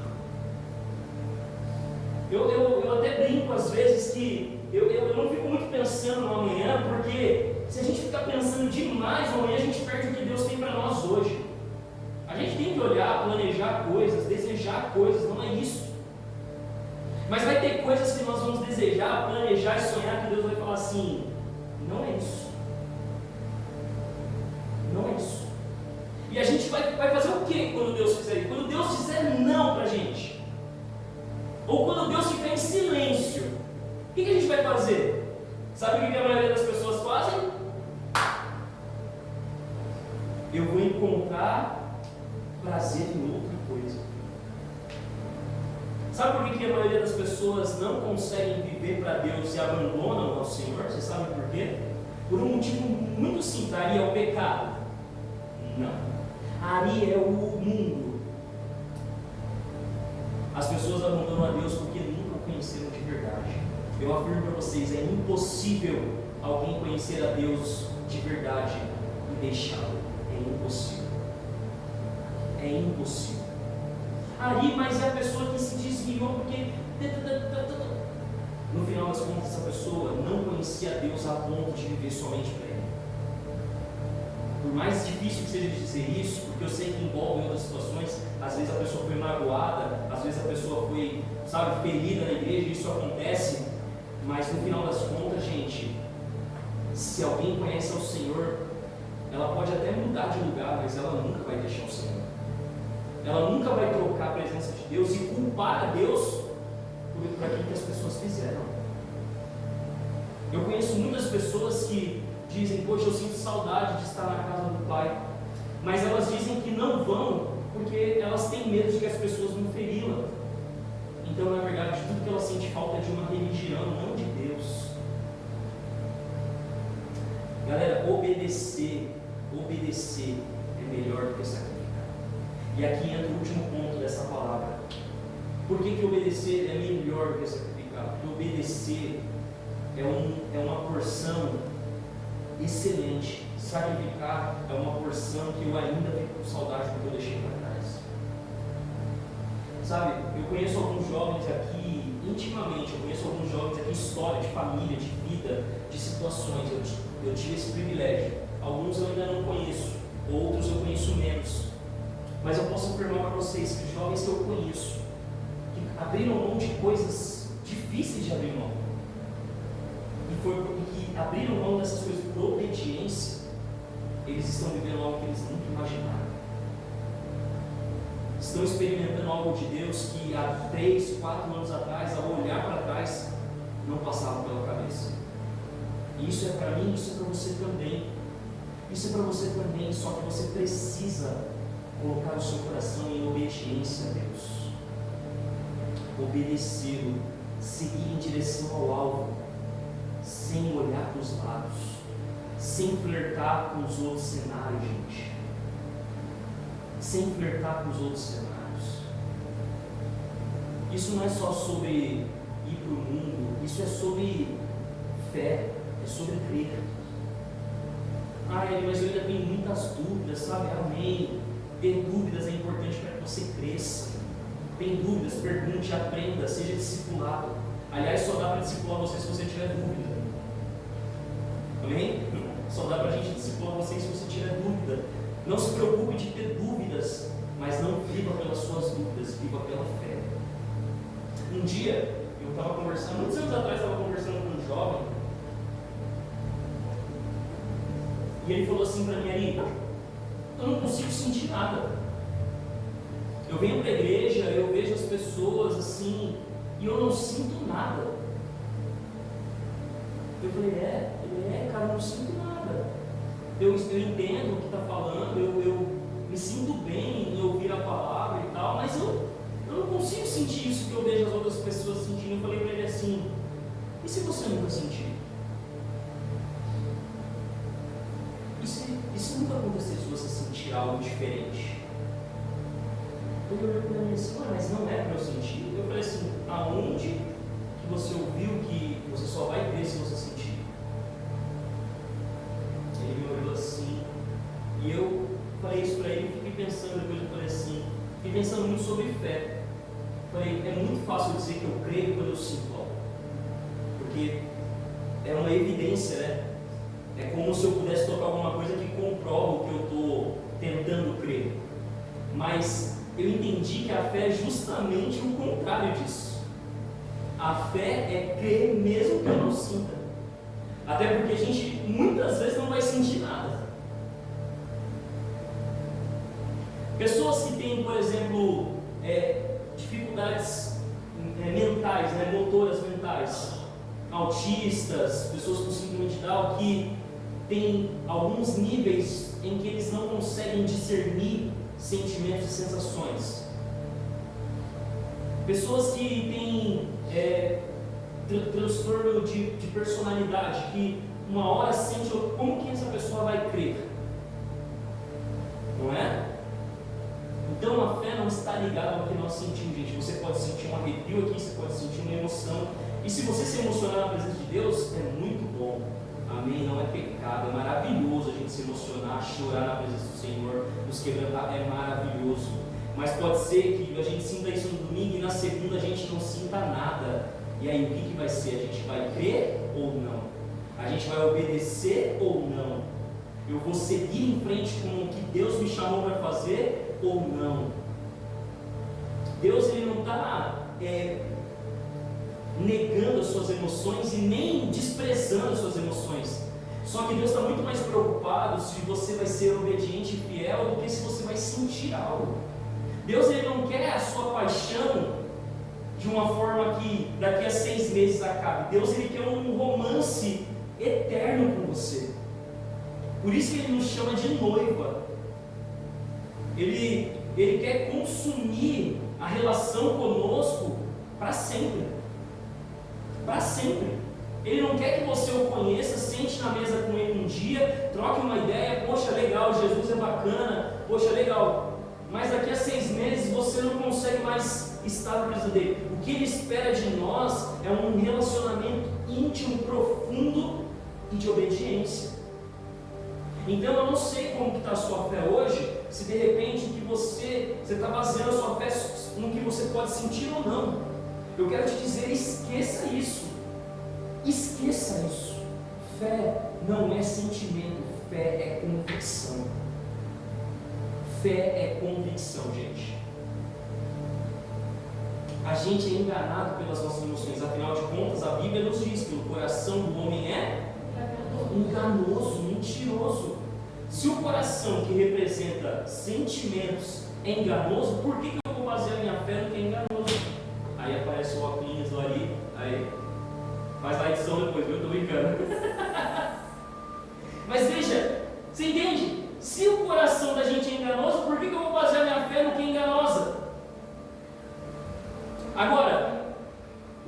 Eu até brinco às vezes que eu não fico muito pensando no amanhã, porque se a gente ficar pensando demais no amanhã, a gente perde o que Deus tem para nós hoje. A gente tem que olhar, planejar coisas, desejar coisas, não é isso. Mas vai ter coisas que nós vamos desejar, planejar e sonhar que Deus vai falar assim: não é isso. Não é isso. E a gente vai fazer o que quando Deus fizer isso? Quando Deus disser não para a gente, ou quando Deus ficar em silêncio, o que a gente vai fazer? Sabe o que a maioria das pessoas fazem? Eu vou encontrar prazer em outra coisa. Sabe por que a maioria das pessoas não conseguem viver para Deus e abandonam ao Senhor? Você sabe por quê? Por um motivo muito simples. Ari é o pecado? Não. Ari é o mundo. As pessoas abandonam a Deus porque nunca o conheceram de verdade. Eu afirmo para vocês, é impossível alguém conhecer a Deus de verdade e deixá-lo. É impossível. É impossível. Ari, mas é a pessoa que se desviou porque... No final das contas, essa pessoa não conhecia a Deus a ponto de viver somente para Ele. Por mais difícil que seja dizer isso, porque eu sei que envolve outras situações, às vezes a pessoa foi magoada, às vezes a pessoa foi, ferida na igreja, isso acontece, mas no final das contas, gente, se alguém conhece ao Senhor, ela pode até mudar de lugar, mas ela nunca vai deixar o Senhor. Ela nunca vai trocar a presença de Deus e culpar a Deus por aquilo que as pessoas fizeram. Eu conheço muitas pessoas que dizem: poxa, eu sinto saudade de estar na casa do Pai, mas elas dizem que não vão porque elas têm medo de que as pessoas vão feri-la. Então, na verdade, tudo que ela sente falta é de uma religião, não de Deus. Galera, obedecer é melhor do que sacrificar. E aqui entra o último ponto dessa palavra. Por que obedecer é melhor do que sacrificar? Porque obedecer é uma porção excelente. Sacrificar é uma porção que eu ainda fico com saudade do que eu deixei para trás. Sabe, eu conheço alguns jovens aqui intimamente, eu conheço alguns jovens aqui, história de família, de vida, de situações. Eu tive esse privilégio. Alguns eu ainda não conheço, outros eu conheço menos. Mas eu posso afirmar para vocês que os jovens que eu conheço, que abriram mão de coisas difíceis de abrir mão, e que abriram mão dessas coisas por obediência, eles estão vivendo algo que eles nunca imaginaram. Estão experimentando algo de Deus que há 3, 4 anos atrás, ao olhar para trás, não passava pela cabeça. E isso é para mim, isso é para você também. Isso é para você também, só que você precisa colocar o seu coração em obediência a Deus, obedecê-lo, seguir em direção ao alvo, sem olhar para os lados, sem flertar com os outros cenários, gente, sem flertar com os outros cenários. Isso não é só sobre ir para o mundo, isso é sobre fé, é sobre crer. Mas eu ainda tenho muitas dúvidas, sabe? Amém. Ter dúvidas é importante para que você cresça. Tem dúvidas, pergunte, aprenda, seja discipulado. Aliás, só dá para discipular você se você tiver dúvida. Amém? Só dá para a gente discipular você se você tiver dúvida. Não se preocupe de ter dúvidas, mas não viva pelas suas dúvidas, viva pela fé. Um dia, eu estava conversando, muitos anos atrás, estava conversando com um jovem, e ele falou assim para mim: Ari, eu não consigo sentir nada. Eu venho para a igreja, eu vejo as pessoas assim, e eu não sinto nada. Eu falei: cara, eu não sinto nada. Eu entendo o que está falando, eu me sinto bem em ouvir a palavra e tal, mas eu não consigo sentir isso que eu vejo as outras pessoas sentindo. Eu falei para ele assim: e se você nunca sentir? E se nunca acontecer, se você sentir algo diferente? Ele olhou para mim assim: mas não é para eu sentir? Eu falei assim: aonde que você ouviu que você só vai ter se você sentir? Ele me olhou assim, e eu falei isso para ele, fiquei pensando, depois eu falei assim, fiquei pensando muito sobre fé. Falei: é muito fácil dizer que eu creio quando eu sinto algo, porque é uma evidência, né? É como se eu pudesse tocar alguma coisa que comprova o que eu estou tentando crer. Mas eu entendi que a fé é justamente o contrário disso. A fé é crer mesmo que eu não sinta. Até porque a gente muitas vezes não vai sentir nada. Pessoas que têm, por exemplo, dificuldades mentais, motoras mentais, autistas, pessoas com síndrome de Down, que têm alguns níveis em que eles não conseguem discernir sentimentos e sensações. Pessoas que têm transtorno de personalidade, que uma hora sente, como que essa pessoa vai crer? Não é? Então a fé não está ligada ao que nós sentimos, gente. Você pode sentir um arrepio aqui, você pode sentir uma emoção. E se você se emocionar na presença de Deus, é muito bom. Amém? Não é pecado, é maravilhoso a gente se emocionar, chorar na presença do Senhor, nos quebrantar, é maravilhoso. Mas pode ser que a gente sinta isso no domingo e na segunda a gente não sinta nada. E aí o que vai ser? A gente vai crer ou não? A gente vai obedecer ou não? Eu vou seguir em frente com o que Deus me chamou para fazer ou não? Deus, ele não está negando as suas emoções e nem desprezando as suas emoções. Só que Deus está muito mais preocupado se você vai ser obediente e fiel do que se você vai sentir algo. Deus, ele não quer a sua paixão de uma forma que daqui a 6 meses acabe. Deus, ele quer um romance eterno com você. Por isso que ele nos chama de noiva. Ele quer consumir a relação conosco para sempre. Para sempre. Ele não quer que você o conheça, sente na mesa com ele um dia, troque uma ideia: poxa, legal, Jesus é bacana, poxa, legal. Mas daqui a 6 meses você não consegue mais estar na presença dele. O que ele espera de nós é um relacionamento íntimo, profundo e de obediência. Então eu não sei como está a sua fé hoje, se de repente que você está baseando a sua fé no que você pode sentir ou não. Eu quero te dizer: esqueça isso. Esqueça isso. Fé não é sentimento, fé é convicção. Fé é convicção, gente. A gente é enganado pelas nossas emoções. Afinal de contas, a Bíblia nos diz que o coração do homem é enganoso, mentiroso. Se o coração que representa sentimentos é enganoso, por que eu vou basear minha fé no que é enganoso? Aí aparece o óculos do Ari, aí faz lá a edição depois, viu? Eu tô brincando. Mas veja, você entende? Se o coração da gente é enganoso, por que eu vou basear minha fé no que é enganosa? Agora,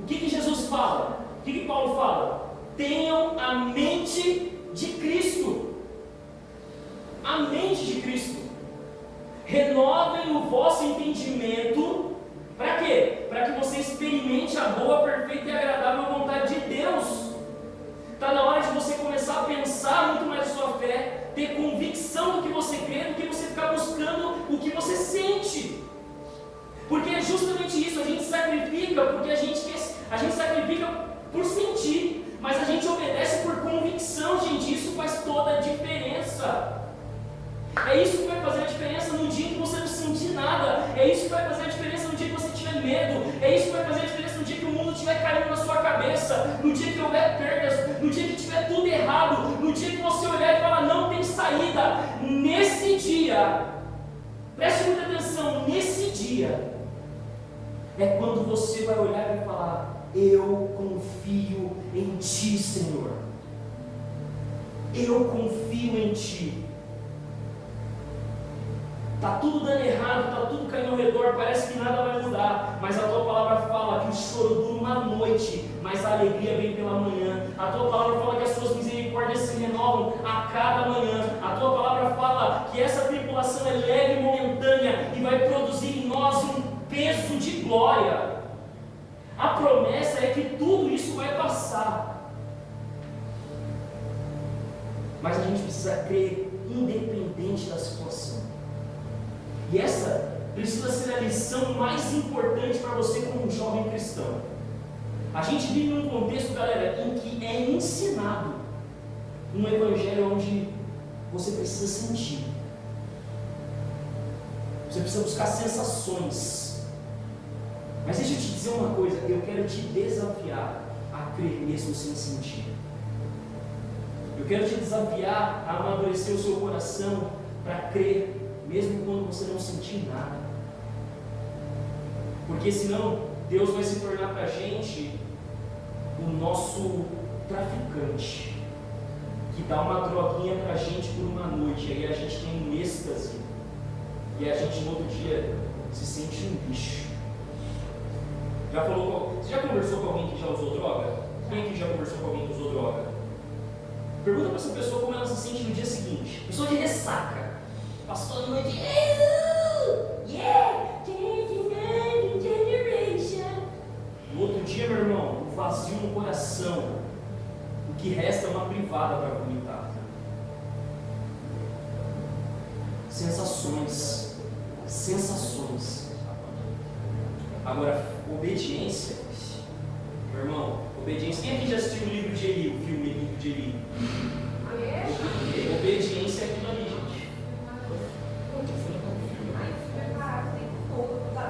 o que Jesus fala? O que Paulo fala? Tenham a mente de Cristo. A mente de Cristo. Renovem o vosso entendimento. Para quê? Para que você experimente a boa, perfeita e agradável vontade de Deus. Está na hora de você começar a pensar muito mais a sua fé, ter convicção do que você crê, do que você ficar buscando o que você sente. Porque é justamente isso, a gente sacrifica porque a gente sacrifica por sentir, mas a gente obedece por convicção, gente. Isso faz toda a diferença. É isso que vai fazer a diferença no dia que você não sentir nada. É isso que vai fazer a diferença no dia que você tiver medo. É isso que vai fazer a diferença no dia que o mundo estiver caindo na sua cabeça. No dia que houver perdas. No dia que tiver tudo errado. No dia que você olhar e falar, não tem saída. Nesse dia, preste muita atenção, nesse dia, é quando você vai olhar e vai falar, eu confio em Ti, Senhor. Eu confio em Ti. Está tudo dando errado, está tudo caindo ao redor, parece que nada vai mudar, mas a Tua palavra fala que o choro dura uma noite, mas a alegria vem pela manhã. A Tua palavra fala que as Suas misericórdias se renovam a cada manhã. A Tua palavra fala que essa tribulação é leve e momentânea e vai produzir em nós um peso de glória. A promessa é que tudo isso vai passar, mas a gente precisa crer independente da situação. E essa precisa ser a lição mais importante para você como um jovem cristão. A gente vive num contexto, galera, em que é ensinado um evangelho onde você precisa sentir. Você precisa buscar sensações. Mas deixa eu te dizer uma coisa, eu quero te desafiar a crer mesmo sem sentir. Eu quero te desafiar a amadurecer o seu coração para crer mesmo quando você não sentir nada. Porque senão Deus vai se tornar para a gente o nosso traficante, que dá uma droguinha para a gente por uma noite, e aí a gente tem um êxtase, e a gente no outro dia se sente um bicho. Você já conversou com alguém que já usou droga? Quem aqui já conversou com alguém que usou droga? Pergunta para essa pessoa como ela se sente no dia seguinte. Pessoa de ressaca. Passou a noite, yeah, generation. No outro dia, meu irmão, um vazio no coração. O que resta é uma privada para vomitar. Sensações. Agora, obediência. Meu irmão, obediência. Quem aqui já assistiu o livro de Eli, o filme Livro de Eli? Obediência é aquilo ali, gente.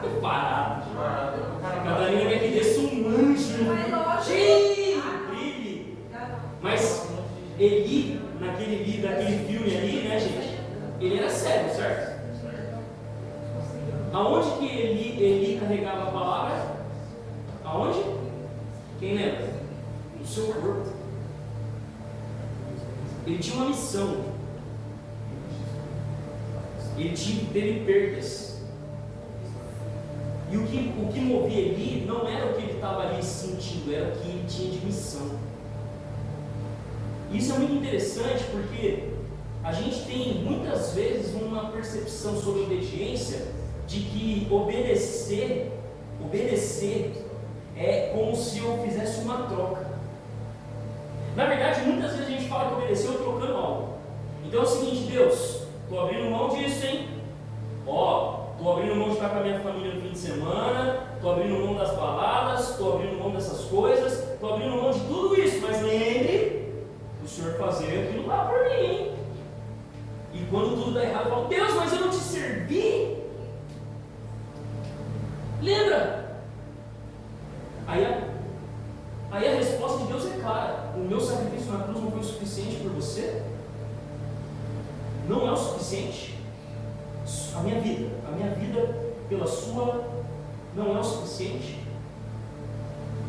Preparado. Catarina quer que desça um anjo. Brilhe. Mas Eli, naquele filme ali, né, gente? Ele era cego, certo? Aonde que Eli carregava a palavra? Aonde? Quem lembra? No seu corpo. Ele tinha uma missão. Ele teve perdas. E o que movia Eli não era o que ele estava ali sentindo, era o que ele tinha de missão. Isso é muito interessante porque a gente tem muitas vezes uma percepção sobre obediência de que obedecer é como se eu fizesse uma troca. Na verdade, muitas vezes a gente fala que obedeceu trocando algo. Então é o seguinte, Deus, estou abrindo mão disso, hein? Estou abrindo mão de estar com a minha família no fim de semana, estou abrindo mão das baladas, estou abrindo mão dessas coisas, estou abrindo mão de tudo isso, mas lembre o Senhor fazer aquilo lá por mim, hein? E quando tudo dá errado, eu falo, Deus, mas eu não te servi. Lembra? Aí a resposta de Deus é clara. O meu sacrifício na cruz não foi o suficiente por você? Não é o suficiente? A minha vida pela sua não é o suficiente?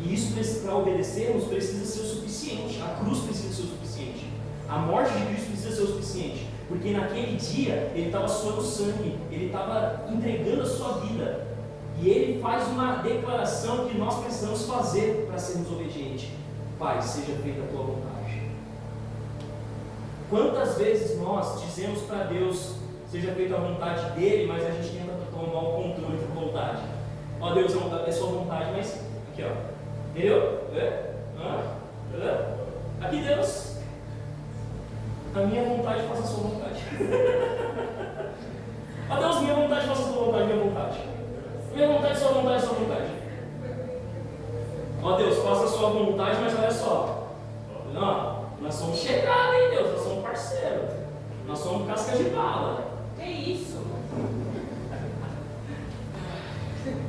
E isso para obedecermos precisa ser o suficiente. A cruz precisa ser o suficiente. A morte de Cristo precisa ser o suficiente. Porque naquele dia ele estava suando sangue, ele estava entregando a sua vida. E ele faz uma declaração que nós precisamos fazer para sermos obedientes. Pai, seja feita a tua vontade. Quantas vezes nós dizemos para Deus, seja feita a vontade dele, mas a gente tenta tomar o controle da vontade. Deus, é sua vontade, mas aqui, Entendeu? Aqui Deus. a minha vontade, faça a sua vontade. Ó Deus, minha vontade, faça a sua vontade, minha vontade. Minha vontade, sua vontade, sua vontade. Ó Deus, faça a sua vontade, mas olha só. Não, nós somos chegados, hein, Deus? Nós somos parceiros. Nós somos casca de bala. Que isso?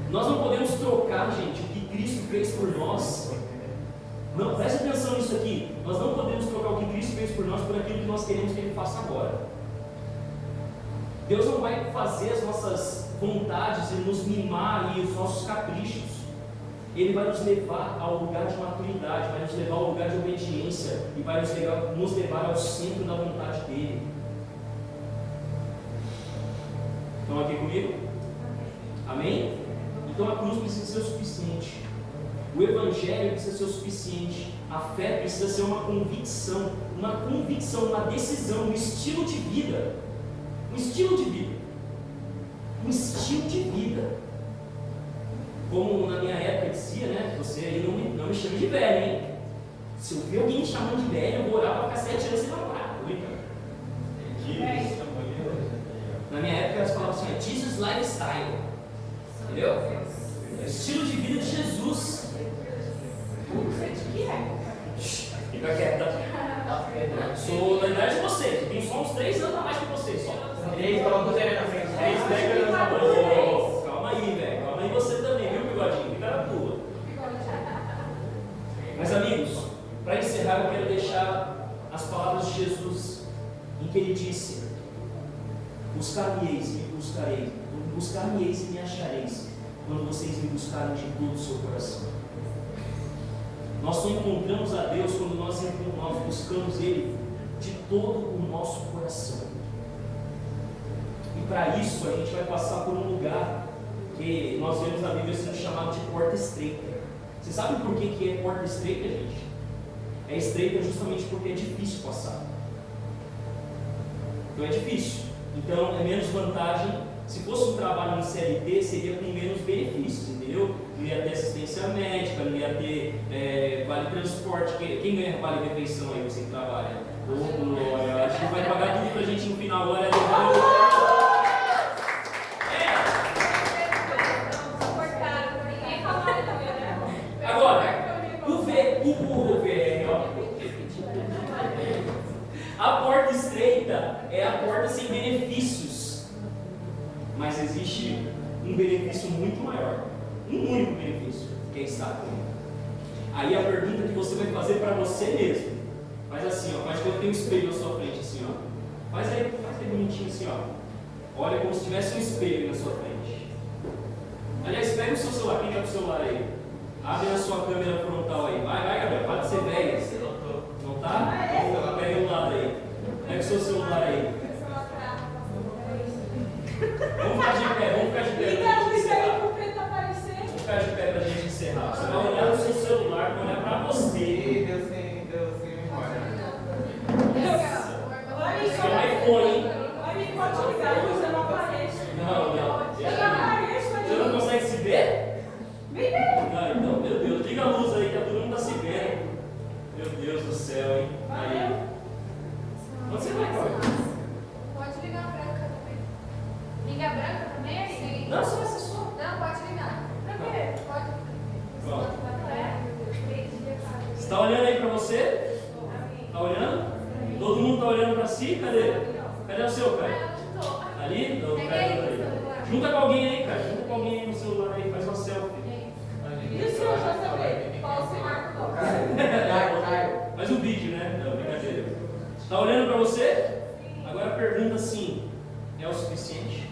Nós não podemos trocar, gente, o que Cristo fez por nós. Não, preste atenção nisso aqui. Nós não podemos trocar o que Cristo fez por nós por aquilo que nós queremos que Ele faça agora. Deus não vai fazer as nossas vontades e nos mimar ali, os nossos caprichos. Ele vai nos levar ao lugar de maturidade, vai nos levar ao lugar de obediência e vai nos levar ao centro da vontade dEle. Estão aqui comigo? Amém? Então a cruz precisa ser o suficiente. O Evangelho precisa ser o suficiente. A fé precisa ser uma convicção, uma decisão, um estilo de vida. Um estilo de vida. Um estilo de vida. Como na minha época dizia, né? Você aí não me chame de velho, hein? Se eu ver alguém me chamando de velho, eu vou orar para ficar 7 anos sem namorar. Na minha época elas falavam assim, Jesus Lifestyle. Entendeu? É o estilo de vida de Jesus. Fica quieta. Sou da idade de vocês. Eu tenho só uns 3 anos a mais que vocês. Só. 3, coloca o dedo na frente. 3 décadas na boa. Calma aí, velho. Calma aí você também, viu, bigodinho? Fica na tua. Mas, amigos, para encerrar, eu quero deixar as palavras de Jesus, em que ele disse: buscar-me-eis e me buscareis. Buscar-me-eis e me achareis, quando vocês me buscarem de todo o seu coração. Nós só encontramos a Deus quando nós buscamos Ele de todo o nosso coração. E para isso a gente vai passar por um lugar que nós vemos na Bíblia sendo chamado de porta estreita. Você sabe por que é porta estreita, gente? É estreita justamente porque é difícil passar. Então é difícil. Então é menos vantagem. Se fosse um trabalho no CLT, seria com menos benefícios, entendeu? Não ia ter assistência médica, não ia ter vale transporte. Quem ganha vale refeição aí, você que trabalha? Glória, acho que vai pagar tudo pra gente no final. Glória a Deus. Agora, o burro velho, a porta estreita é a porta sem benefícios. Mas existe um benefício muito maior, um único benefício, que é estar comigo. Aí a pergunta que você vai fazer para você mesmo, faz assim, ó, faz quando tem um espelho na sua frente, assim, ó. Faz aí bonitinho assim, ó. Olha como se tivesse um espelho na sua frente. Aliás, pega o seu celular, quem tá com o celular aí? Abre a sua câmera frontal aí. Vai, Gabriel, para de ser velha. Não tá? Então, pega o lado aí. Pega o seu celular aí. Vamos ficar de pé, vamos ficar de pé. Liga a luz aí pro preto aparecer. Vamos ficar de pé pra gente encerrar. Você vai olhar no seu celular, vai olhar pra você. Deus sem memória. Seu iPhone, hein? Pode ligar a luz, eu não apareço. Não. Eu não apareço aí. Você não consegue se ver? Vem ver. Ah, então, meu Deus, liga a luz aí que todo mundo tá se vendo. Meu Deus do céu, hein? Aí. Onde você vai, Cláudio? Pode ligar a branca também. Liga a branca também? Sim. Não, só essa sua. Não, pode ligar. Pra quê? Pode. Pronto. Você Você tá olhando aí pra você? Tá olhando? Todo mundo tá olhando pra si? Cadê o seu, cara? Ali? Não, cara. Junta com alguém aí, cara. Junta com alguém aí no celular aí, faz uma selfie. E o senhor, JB? Paulo sem marco não. Faz um vídeo, né? Não, brincadeira. Tá olhando pra você? Agora pergunta assim: é o suficiente?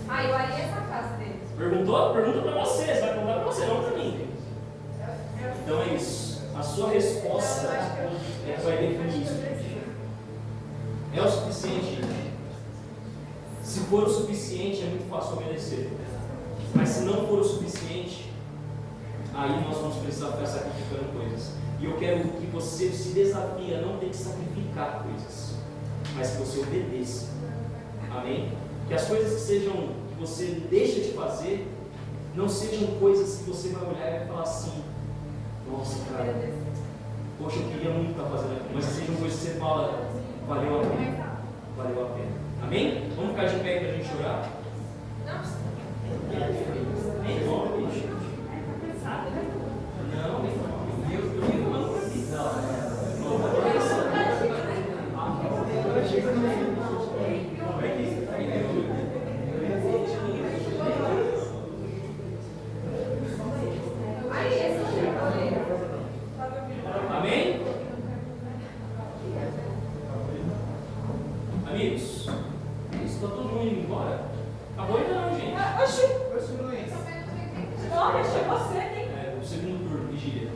Ah, eu olhei essa face deles. Perguntou? Pergunta pra você. Você vai perguntar pra você, não pra mim. Então é isso. A sua resposta é que vai definir isso. É o suficiente, gente? Se for o suficiente, é muito fácil obedecer. Mas se não for o suficiente, aí nós vamos precisar ficar sacrificando coisas. E eu quero que você se desafie a não ter que sacrificar coisas, mas que você obedeça. Amém? Que as coisas que você deixa de fazer, não sejam coisas que você vai olhar e vai falar assim: nossa, cara, poxa, eu queria muito estar fazendo aquilo. Mas sejam coisas que você fala: valeu a pena. Valeu a pena. Amém? Vamos ficar de pé para a gente orar? Nem nome, bicho. Não, nem nome. Eu não preciso. Como é que isso está aí? Amém? Amigos, está todo mundo indo embora? Acabou ainda não, gente. Oxi, Oxe, Luiz. olha, chegou cedo, hein? É o segundo turno, vigília.